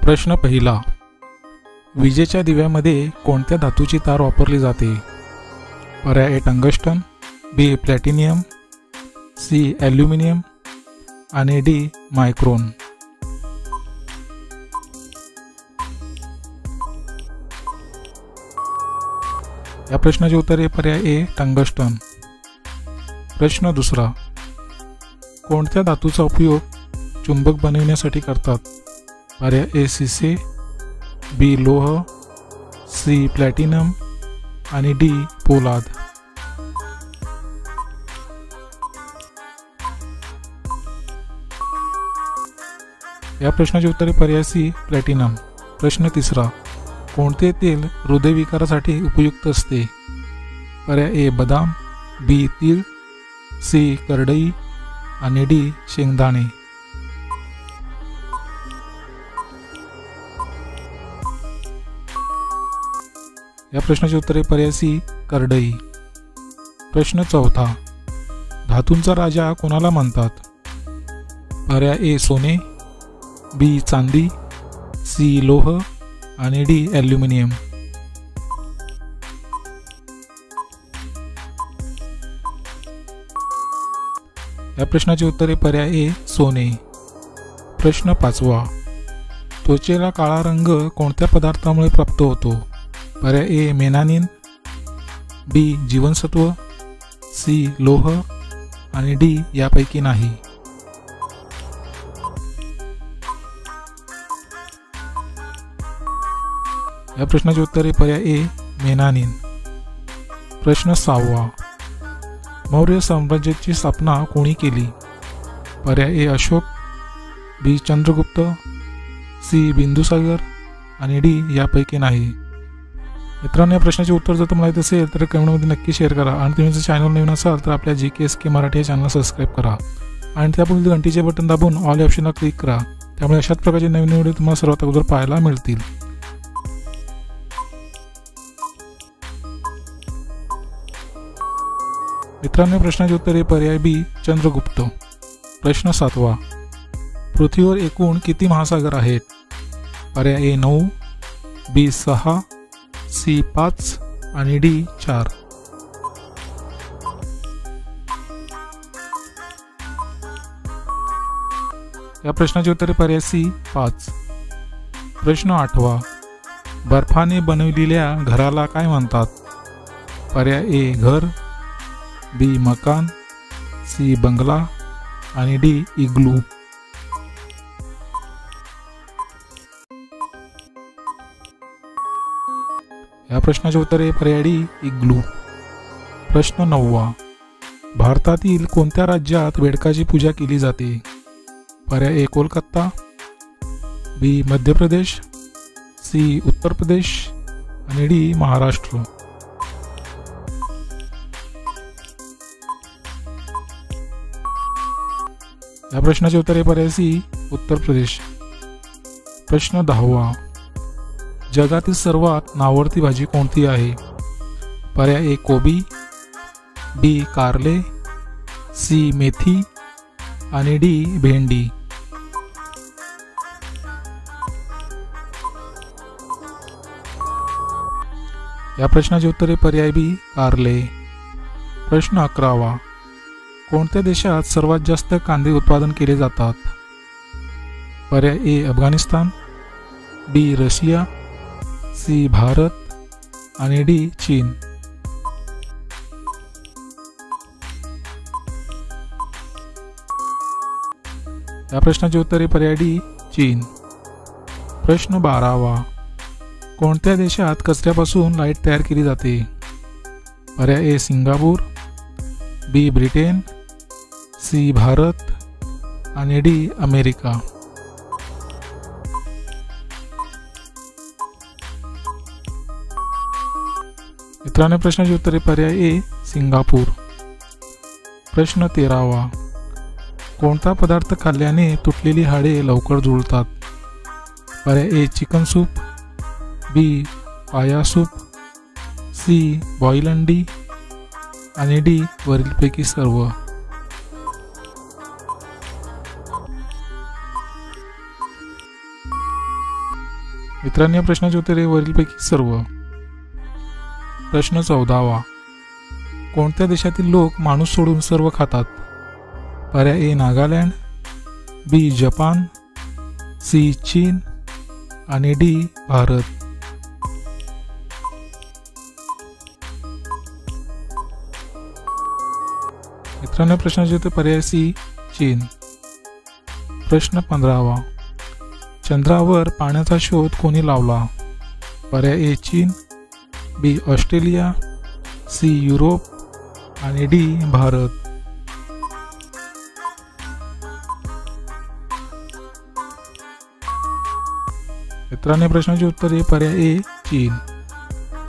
प्रश्न पहिला, विजेच्या दिव्यामध्ये कोणत्या धातूची तार वापरली जाते? पर्याय ए टंगस्टन, बी प्लॅटिनियम, सी ॲल्युमिनियम आणि डी मायक्रोन. या प्रश्नाचे उत्तर आहे पर्याय ए टंगस्टन. प्रश्न दुसरा, कोणत्या धातूचा उपयोग चुंबक बनविण्यासाठी करतात? पर्याय ए शिसे, बी लोह, सी प्लॅटिनम आणि डी पोलाद. या प्रश्नाचे उत्तर आहे पर्याय सी प्लॅटिनम. प्रश्न तिसरा, कोणते तेल हृदयविकारासाठी उपयुक्त असते? पर्याय ए बदाम, बी तीळ, सी करडई आणि डी शेंगदाणे. या प्रश्नाचे उत्तर आहे पर्याय सी करडई. प्रश्न चौथा, धातूंचा राजा कोणाला म्हणतात? पर्याय ए सोने, बी चांदी, सी लोह आणि डी ॲल्युमिनियम. या प्रश्नाचे उत्तर आहे पर्याय ए सोने. प्रश्न पाचवा, त्वचेला काळा रंग कोणत्या पदार्थामुळे प्राप्त होतो? पर्याय ए मेलानिन, बी जीवनसत्व, सी लोह आणि डी यापैकी नाही. या प्रश्नाचे उत्तर आहे पर्याय ए मेलानिन. प्रश्न सहावा, मौर्य साम्राज्याची स्थापना कोणी केली? पर्याय ए अशोक, बी चंद्रगुप्त, सी बिंदुसागर आणि डी यापैकी नाही. मित्रांनो, या प्रश्नाचे उत्तर जर तुम्हाला येत असेल तर कमेंटमध्ये नक्की शेअर करा आणि तुम्ही जर चॅनल नवीन असाल तर आपल्या GKSK मराठी या चॅनलला सबस्क्राईब करा आणि त्यापुढील घंटीचे बटन दाबून ऑल या ऑप्शनला क्लिक करा. त्यामुळे अशाच प्रकारचे नवीन व्हिडिओ तुम्हाला सर्वात अगोदर पाहायला मिळतील. मित्रांनो, प्रश्नाचे उत्तर आहे पर्याय बी चंद्रगुप्त. प्रश्न सातवा, पृथ्वीवर एकूण किती महासागर आहेत? पर्याय ए 9, बी 6, सी 5 आणि डी 4. या प्रश्नाचे उत्तर आहे पर्याय सी 5. प्रश्न आठवा, बर्फाने बनविलेल्या घराला काय म्हणतात? पर्याय ए घर, बी मकान, सी बंगला आणि डी इग्लू. या प्रश्नाचे उत्तर आहे पर्याय डी इग्लू. प्रश्न नववा, भारतातील कोणत्या राज्यात बेडकाची पूजा केली जाते? पर्याय ए कोलकाता, बी मध्य प्रदेश, सी उत्तर प्रदेश आणि डी महाराष्ट्र. या प्रश्नाचे उत्तर आहे पर्याय सी उत्तर प्रदेश. प्रश्न 10वा, जगातील सर्वात नावडती भाजी कोणती आहे? पर्याय ए कोबी, बी कारले, सी मेथी आणि डी भेंडी. या प्रश्नाचे उत्तर आहे पर्याय बी कारले. प्रश्न 11वा, कोणत्या देशात सर्वात जास्त कांदे उत्पादन केले जातात? पर्याय ए अफगाणिस्तान, बी रशिया, सी भारत आणि डी चीन. या प्रश्नाचे उत्तर आहे पर्याय डी चीन. प्रश्न 12वा, कोणत्या देशात कचऱ्यापासून लाईट तयार केली जाते? पर्याय ए सिंगापूर, बी ब्रिटन, सी भारत आणि डी अमेरिका. मित्रांनो, प्रश्नाचे उत्तर आहे पर्याय ए सिंगापूर. प्रश्न 13वा, कोणता पदार्थ खाल्ल्याने तुटलेली हाडे लवकर जुळतात? पर्याय ए चिकन सूप, बी पाया सूप, सी बॉईल अंडी आणि डी वरीलपैकी सर्व. मित्रांनी या प्रश्नाची उत्तरे वरीलपैकी सर्व. प्रश्न 14वा. कोणत्या देशातील लोक माणूस सोडून सर्व खातात? पर्याय ए नागालँड, बी जपान, सी चीन आणि डी भारत. मित्रांनो प्रश्नाचे उत्तर पर्याय सी चीन. प्रश्न 15वा. चंद्रावर पाण्याचा शोध कोणी लावला? पर्याय ए चीन, बी ऑस्ट्रेलिया, सी युरोप आणि डी भारत. मित्रांनो प्रश्नाचे उत्तर पर्याय ए चीन.